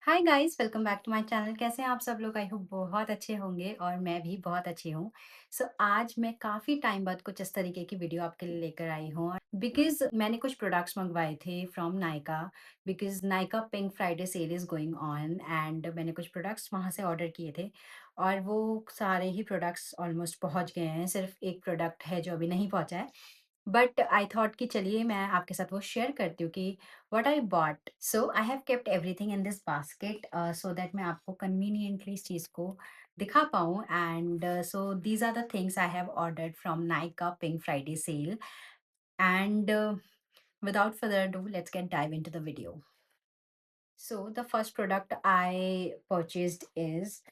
Hi guys, welcome back to my channel. कैसे हैं आप सब लोग? आई होप बहुत अच्छे होंगे और मैं भी बहुत अच्छी हूँ। आज मैं काफ़ी टाइम बाद कुछ इस तरीके की वीडियो आपके लिए लेकर आई हूँ बिकॉज़ मैंने कुछ प्रोडक्ट्स मंगवाए थे from Nykaa. Because Nykaa pink Friday sale is going on and मैंने कुछ प्रोडक्ट्स वहाँ से ऑर्डर किए थे और वो सारे ही प्रोडक्ट्स ऑलमोस्ट पहुँच गए हैं। सिर्फ एक प्रोडक्ट है जो अभी नहीं पहुँचा है। बट आई थॉट कि चलिए मैं आपके साथ वो शेयर करती हूँ कि what I bought. So I have kept everything in this basket so that मैं आपको conveniently इस चीज़ को दिखा पाऊँ and so these are the things I have ordered from Nykaa Pink Friday sale and without further ado, let's get dive into the video. So the first product I purchased is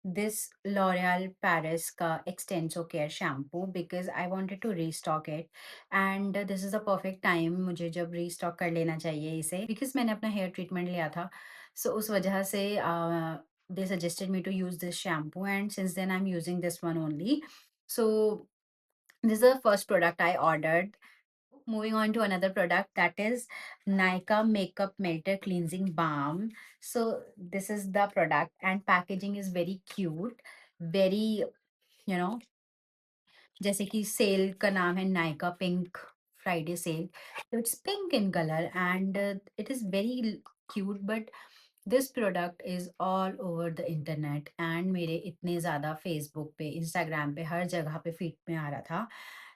this L'Oreal Paris का Extenso Care shampoo because I wanted to restock it and this is the perfect time मुझे जब restock कर लेना चाहिए इसे because मैंने अपना hair treatment लिया था so उस वजह से they suggested me to use this shampoo and since then I'm using this one only. So this is the first product I ordered. Moving on to another product that is Nykaa Makeup Melter Cleansing Balm. So this is the product and packaging is very cute, very you know जैसे कि cell का नाम है Nykaa pink Friday sale, तो it's pink in colour and it is very cute but this product is all over the internet and मेरे इतने ज़्यादा Facebook पे इंस्टाग्राम पे हर जगह पे फीड में आ रहा था।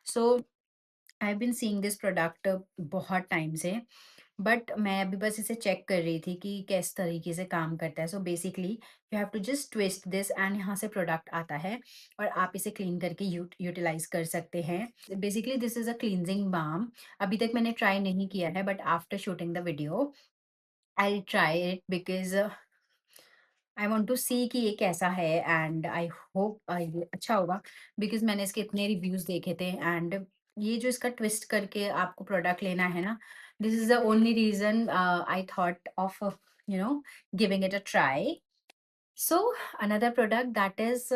So I have been seeing this product बहुत टाइम से बट मैं अभी बस इसे चेक कर रही थी कि किस तरीके से काम करता है। So basically you have to just twist this and यहाँ से प्रोडक्ट आता है और आप इसे क्लीन करके यूटिलाइज कर सकते हैं। Basically this is a cleansing balm. अभी तक मैंने ट्राई नहीं किया है but after shooting the video I try it because I want to see कि ये कैसा है एंड आई होप ये अच्छा होगा बिकॉज मैंने इसके इतने रिव्यूज देखे थे एंड ये जो इसका ट्विस्ट करके आपको प्रोडक्ट लेना है ना, this is the only reason I thought of giving it a try. So another product that is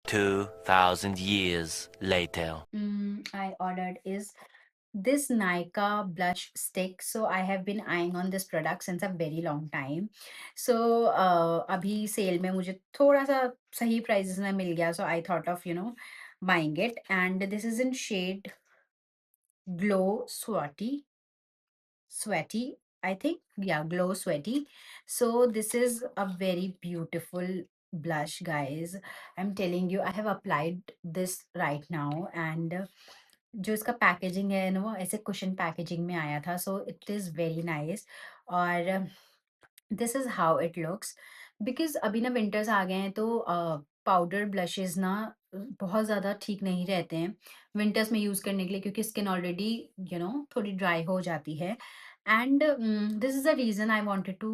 2,000 years later. I ordered is this Nykaa blush stick. So I have been eyeing on this product since a very long time. So अभी cell में मुझे थोड़ा सा सही prices में मिल गया. So I thought of buying it and this is in shade Glow Sweaty, I think. Yeah, Glow Sweaty. So this is a very beautiful blush, guys. I'm telling you, I have applied this right now and जो इसका packaging है ना वो ऐसे cushion packaging में आया था so it is very nice और this is how it looks because अभी ना विंटर्स आ गए हैं तो पाउडर ब्लशेस ना बहुत ज़्यादा ठीक नहीं रहते हैं विंटर्स में यूज़ करने के लिए क्योंकि स्किन ऑलरेडी थोड़ी ड्राई हो जाती है and this is the reason I wanted to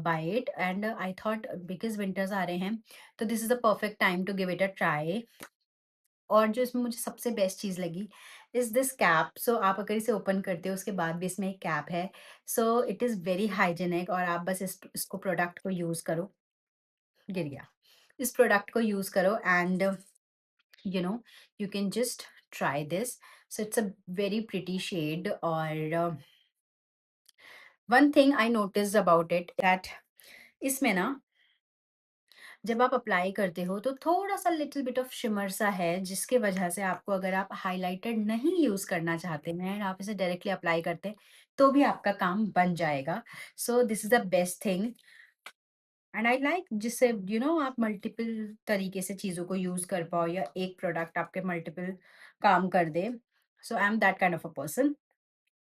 buy it and I thought because winters आ रहे हैं तो this is the perfect time to give it a try. और जो इसमें मुझे सबसे बेस्ट चीज़ लगी इज़ दिस कैप। सो आप अगर इसे ओपन करते हो उसके बाद भी इसमें एक कैप है। सो इट इज़ वेरी हाइजीनिक और आप बस इसको प्रोडक्ट को यूज़ करो। गिर गया। इस प्रोडक्ट को यूज़ करो and you know you can just try this. So it's a very pretty shade और one thing I noticed about it that इसमें ना जब आप अप्लाई करते हो तो थोड़ा-सा लिटिल बिट ऑफ शिमर सा है जिसकी वजह से आपको अगर आप हाइलाइटर नहीं यूज़ करना चाहते हैं एंड आप इसे डायरेक्टली अप्लाई करते हैं, तो भी आपका काम बन जाएगा। सो this is the best thing and I like जिससे आप मल्टीपल तरीके से चीज़ों को यूज़ कर पाओ या एक प्रोडक्ट आपके मल्टीपल काम कर दे। So I am that kind of a person.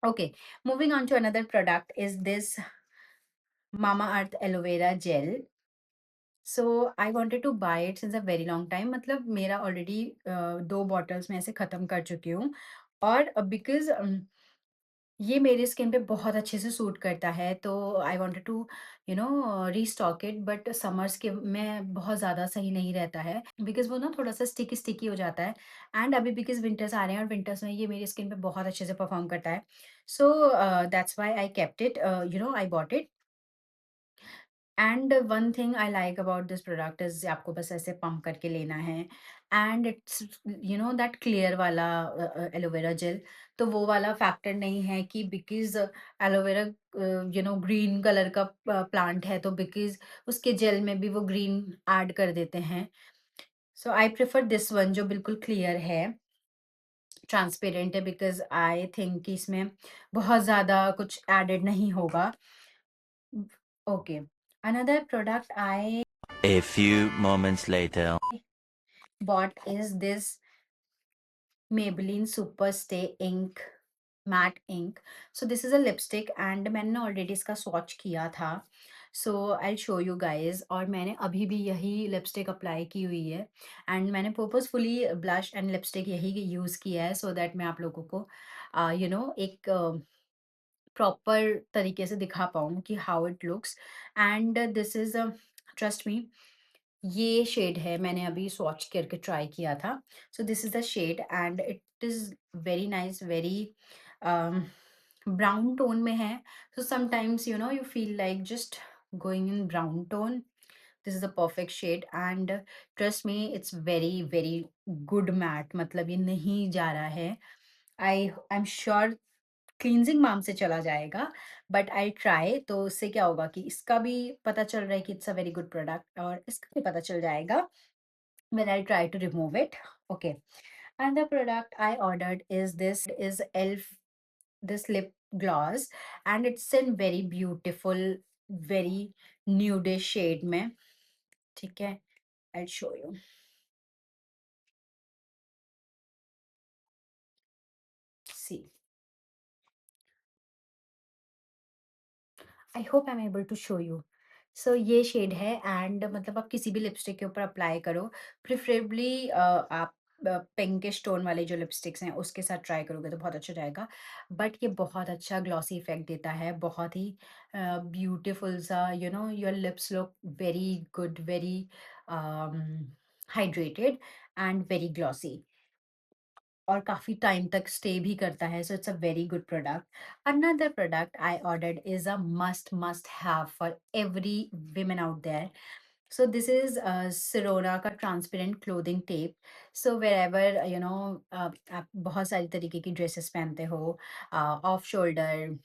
Okay, moving on to another product is this Mamaearth aloe vera gel. So I wanted to buy it since a very long time. मतलब मेरा already 2 bottles में ऐसे ख़त्म कर चुकी हूँ और because ये मेरी स्किन पे बहुत अच्छे से सूट करता है तो I wanted to restock it but summers के में बहुत ज़्यादा सही नहीं रहता है बिकॉज़ वो ना थोड़ा-सा स्टिकी स्टिकी हो जाता है एंड अभी बिकॉज़ विंटर्स आ रहे हैं और विंटर्स में ये मेरी स्किन पे बहुत अच्छे से परफ़ॉर्म करता है। So that's why I kept it, I bought it. And one thing I like about this product is आपको बस ऐसे पंप करके लेना है एंड इट्स दैट क्लियर वाला एलोवेरा जेल, तो वो वाला फैक्टर नहीं है कि बिकॉज़ एलोवेरा ग्रीन कलर का प्लांट है, तो बिकॉज़ उसके जेल में भी वो ग्रीन ऐड कर देते हैं। So I prefer this one जो बिल्कुल क्लियर है, ट्रांसपेरेंट है, बिकॉज़ आई थिंक कि इसमें बहुत ज़्यादा कुछ एडेड नहीं होगा। Okay, another product I A few moments later. bought is this Maybelline Super Stay Ink Matte Ink. So this is a lipstick and मैंने ना ऑलरेडी इसका स्वॉच किया था। So I show you guys, और मैंने अभी भी यही लिपस्टिक अप्लाई की हुई है एंड मैंने पर्पसफुली ब्लश एंड लिपस्टिक यही यूज़ किया है सो दैट मैं आप लोगों को एक प्रॉपर तरीके से दिखा पाऊँ कि how it looks. And this is trust me, ये शेड है, मैंने अभी स्वॉच करके ट्राई किया था। So this is the shade and it is very nice, very brown tone में है। So sometimes you feel like just going in brown tone. This is the perfect shade and trust me it's very very good matte, मतलब ये नहीं जा रहा है। I am sure cleansing माम से चला जाएगा, बट आई ट्राई, तो उससे क्या होगा कि इसका भी पता चल रहा है कि it's a very good product और इसका भी पता चल जाएगा when I try to remove it. Okay. And the product I ordered is ELF, this lip gloss, and it's in very beautiful, very nudish shade में, ठीक है? I'll show you. See. I hope I am able to show you. So ये shade है and मतलब आप किसी भी lipstick के ऊपर अप्लाई करो, प्रिफरेबली आप पिंकिश टोन वाले जो लिपस्टिक्स हैं उसके साथ ट्राई करोगे तो बहुत अच्छा जाएगा। बट ये बहुत अच्छा ग्लॉसी इफेक्ट देता है, बहुत ही ब्यूटीफुल सा, your lips look very good, very hydrated and very glossy, और काफ़ी टाइम तक स्टे भी करता है, so it's a very good product. Another product I ordered is a must have for every women out there. So this is Sirona का transparent clothing tape. So wherever आप बहुत सारी तरीके की ड्रेसेस पहनते हो, ऑफ शोल्डर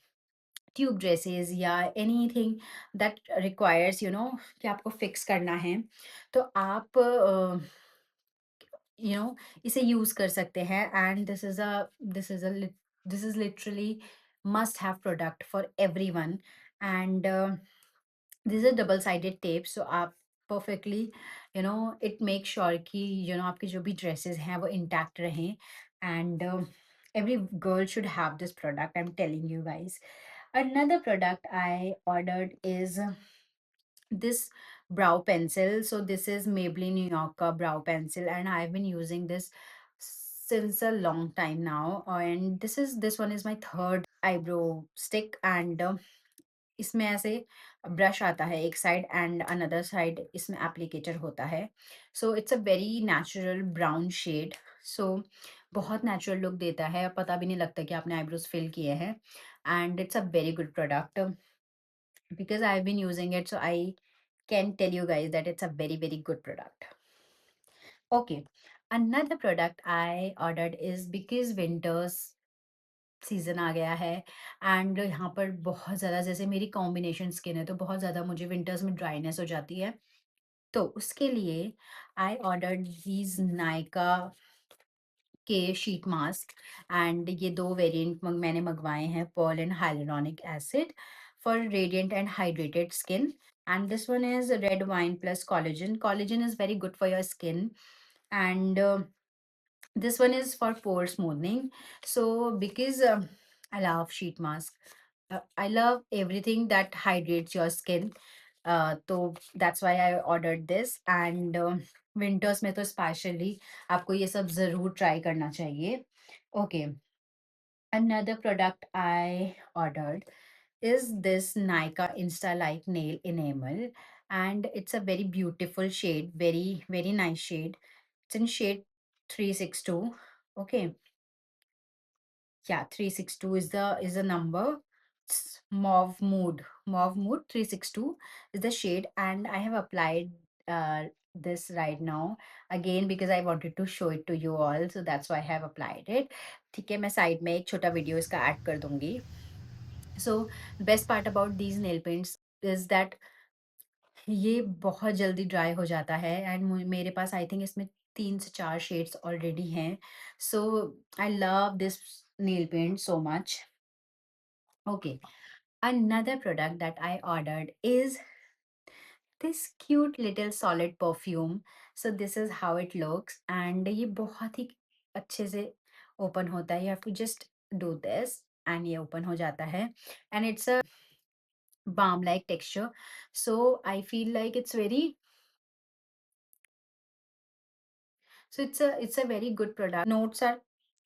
ट्यूब ड्रेसेस या anything that requires कि आपको फिक्स करना है, तो आप इसे यूज कर सकते हैं and this is a this is literally must have product for everyone. And this is double sided tape, so आप परफेक्टली इट मेक श्योर कि आपकी जो भी ड्रेसेस हैं वो इंटैक्ट रहें and every girl should have this product, I'm telling you guys. Another product I ordered is this brow pencil. So this is Maybelline New Yorker brow pencil, and I've been using this since a long time now. And this one is my third eyebrow stick, and इसमें ऐसे brush आता है एक side and another side इसमें applicator होता है। So it's a very natural brown shade. So बहुत natural look देता है, पता भी नहीं लगता कि आपने आईब्रोज फिल किए हैं and it's a very good product because I've been using it, so I can tell you guys that it's a very, very good product. Okay, another product I ordered is because winters season आ गया है and यहाँ पर बहुत ज़्यादा, जैसे मेरी combination skin है तो बहुत ज़्यादा मुझे विंटर्स में ड्राइनेस हो जाती है, तो उसके लिए आई ऑर्डर्ड दीज नायका के शीट मास्क एंड ये दो वेरिएंट मैंने मंगवाए हैं, Perl and hyaluronic acid for radiant and hydrated skin. And this one is red wine plus collagen. Collagen is very good for your skin, and this one is for pore smoothing. So because I love sheet mask, I love everything that hydrates your skin, तो that's why I ordered this and winters में तो specially आपको ये सब ज़रूर try करना चाहिए। Okay, another product I ordered is this Nykaa Insta Light Nail Enamel, and it's a very beautiful shade, very very nice shade. It's in shade 362. Okay, yeah, 362 is the number. Mauve Mood 362 is the shade, and I have applied this right now again because I wanted to show it to you all, so that's why I have applied it. ठीक है, मैं side में एक छोटा video इसका add कर दूंगी. So best part about these nail paints is that ये बहुत जल्दी ड्राई हो जाता है, एंड मेरे पास आई थिंक इसमें 3 से 4 शेड्स ऑलरेडी हैं. So I love this nail paint so much. Okay, another product that I ordered is this cute little solid perfume. So this is how it looks, and ये बहुत ही अच्छे से open होता है. You have to just do this and ये open हो जाता है, and it's a balm like texture. So I feel like it's a very good product. Notes are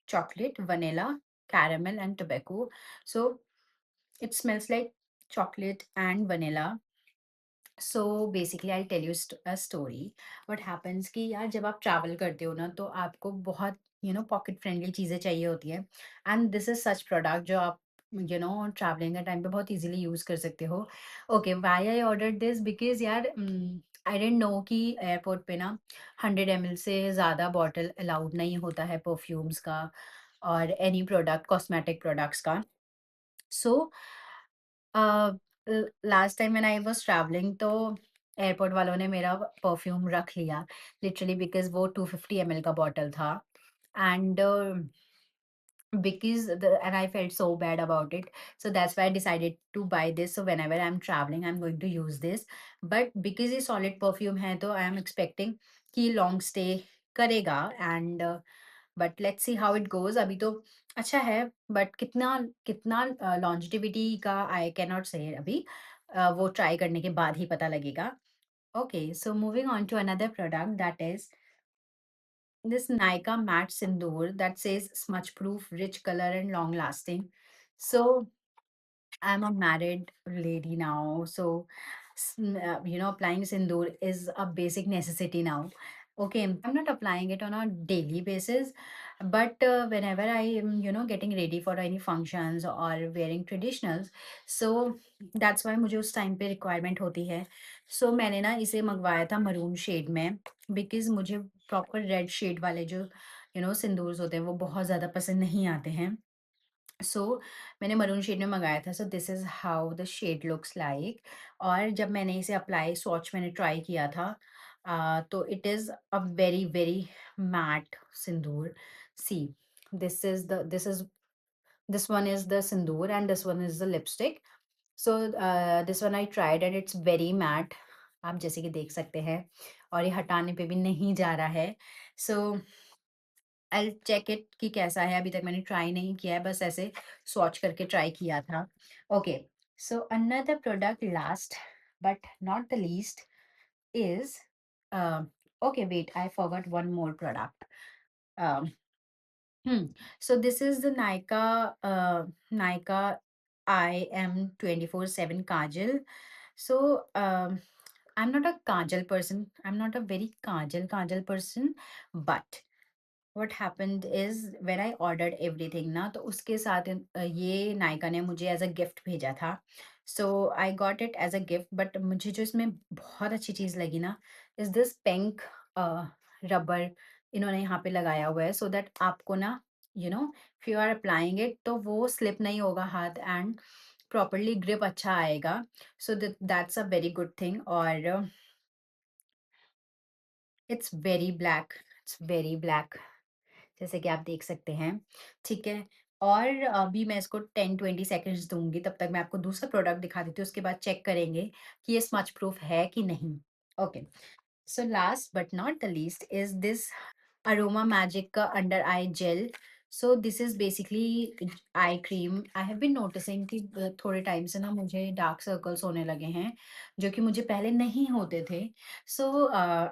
chocolate, vanilla, caramel, and tobacco. So it smells like chocolate and vanilla. So basically I tell you a story. What happens कि यार जब आप travel करते हो ना, तो आपको बहुत पॉकेट फ्रेंडली चीज़ें चाहिए होती है, and this is such product जो आप ट्रैवलिंग के टाइम पे बहुत इजीली यूज़ कर सकते हो. Okay, why I order this, because यार आई डेंट नो कि एयरपोर्ट पे ना 100 ml से ज़्यादा बॉटल अलाउड नहीं होता है परफ्यूम्स का और एनी प्रोडक्ट कॉस्मेटिक प्रोडक्ट्स का. So last time when I was travelling, तो एयरपोर्ट वालों ने मेरा परफ्यूम रख लिया, लिटरली बिकॉज़ वो 250 ml का बॉटल था. And because and I felt so bad about it, so that's why I decided to buy this. So whenever I'm traveling, I'm going to use this. But because ये solid perfume है, तो I am expecting कि long stay करेगा. And but let's see how it goes. अभी तो अच्छा है, but कितना कितना लॉन्जेविटी का आई कैन नॉट से अभी. वो ट्राई करने के बाद ही पता लगेगा. Okay, so moving on to another product that is this Nykaa matte sindoor that says smudge proof, rich color, and long lasting. So I'm a married lady now, so applying sindoor is a basic necessity now. Okay, I'm not applying it on a daily basis, but whenever I am, getting ready for any functions or wearing traditionals, so that's why मुझे उस time पे requirement होती है. So मैंने ना इसे मंगवाया था maroon shade में, because मुझे proper red shade वाले जो सिंदूर होते हैं वो बहुत ज़्यादा पसंद नहीं आते हैं. सो मैंने मरून शेड में मंगाया था. So this is how the shade looks like. और जब मैंने इसे अप्लाई स्वॉच मैंने ट्राई किया था, तो it is a very very matte sindoor. See, this one is the sindoor and this one is the lipstick. So this one I tried and it's very matte, आप जैसे कि देख सकते हैं, और ये हटाने पे भी नहीं जा रहा है. सो आई विल चेक इट कि कैसा है. अभी तक मैंने ट्राई नहीं किया है, बस ऐसे स्वॉच करके ट्राई किया था. Okay, so another product last but not the least is okay, wait, I forgot one more product. um so this is the Nykaa I am 24/7 kajal. So I'm not a kajal person, I'm not a very kajal person, but what happened is when I ordered everything ना, तो उसके साथ ये नायका ने मुझे as a gift भेजा था. So I got it as a gift, but मुझे जो इसमें बहुत अच्छी चीज़ लगी ना, इज दिस पिंक रबर इन्होंने यहाँ पे लगाया हुआ है, सो दैट आपको ना if you are applying it तो वो स्लिप नहीं होगा हाथ, एंड प्रॉपरली ग्रिप अच्छा आएगा. So that's a very good thing. और इट्स वेरी ब्लैक, जैसे कि आप देख सकते हैं, ठीक है? और अभी मैं इसको 10-20 सेकंड्स दूँगी, तब तक मैं आपको दूसरा प्रोडक्ट दिखा देती हूँ, उसके बाद चेक करेंगे कि ये स्मच प्रूफ है कि नहीं. Okay, so last but not the least is this Aroma Magic का under eye gel. So this is basically eye cream. I have been noticing कि थोड़े टाइम से ना मुझे डार्क सर्कल्स होने लगे हैं, जो कि मुझे पहले नहीं होते थे. So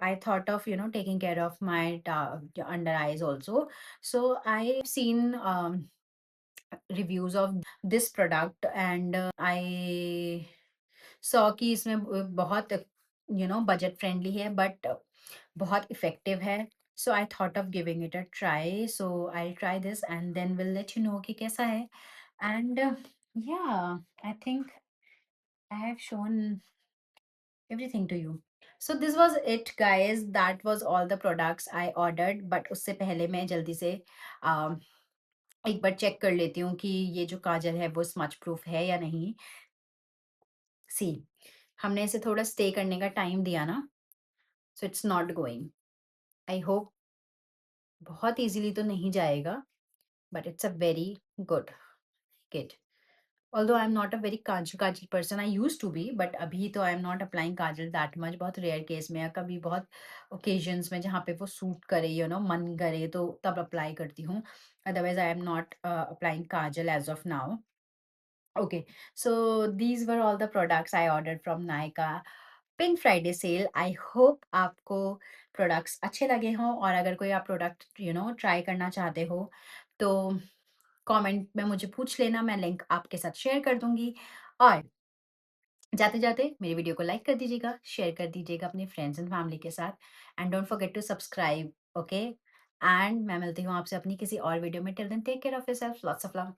I thought of taking care of my under eyes also. So I've seen reviews of this product, and I saw कि इसमें बहुत बजट फ्रेंडली है, बट बहुत इफेक्टिव है. So I thought of giving it a try. So I'll try this and then we'll let you know कि कैसा है. And Yeah, I think I have shown everything to you. So this was it guys. That was all the products I ordered. But उससे पहले मैं जल्दी से um, एक बार check कर लेती हूँ कि ये जो काजल है वो स्मच प्रूफ है या नहीं। सी हमने इसे थोड़ा स्टे करने का टाइम दिया ना, so it's not going. I hope बहुत इजीली तो नहीं जाएगा, but it's a very good kit. Although I am not a very kajal kajal person, I use to be, but अभी तो I am not applying kajal that much. बहुत rare case में या कभी बहुत ओकेजन्स में जहाँ पे वो सूट करे, मन करे, तो तब अप्लाई करती हूँ। Otherwise I am not applying kajal as of now. Okay, so these were all the products I ordered from Nykaa. Pink Friday sale, I hope आपको प्रोडक्ट्स अच्छे लगे हों, और अगर कोई आप प्रोडक्ट ट्राई करना चाहते हो तो कमेंट में मुझे पूछ लेना, मैं लिंक आपके साथ शेयर कर दूंगी। और जाते जाते मेरी वीडियो को लाइक कर दीजिएगा, शेयर कर दीजिएगा अपने फ्रेंड्स एंड फैमिली के साथ, and don't forget to subscribe. Okay, and मैं मिलती हूँ आपसे अपनी किसी और वीडियो में। Till then take care of yourself, lots of love.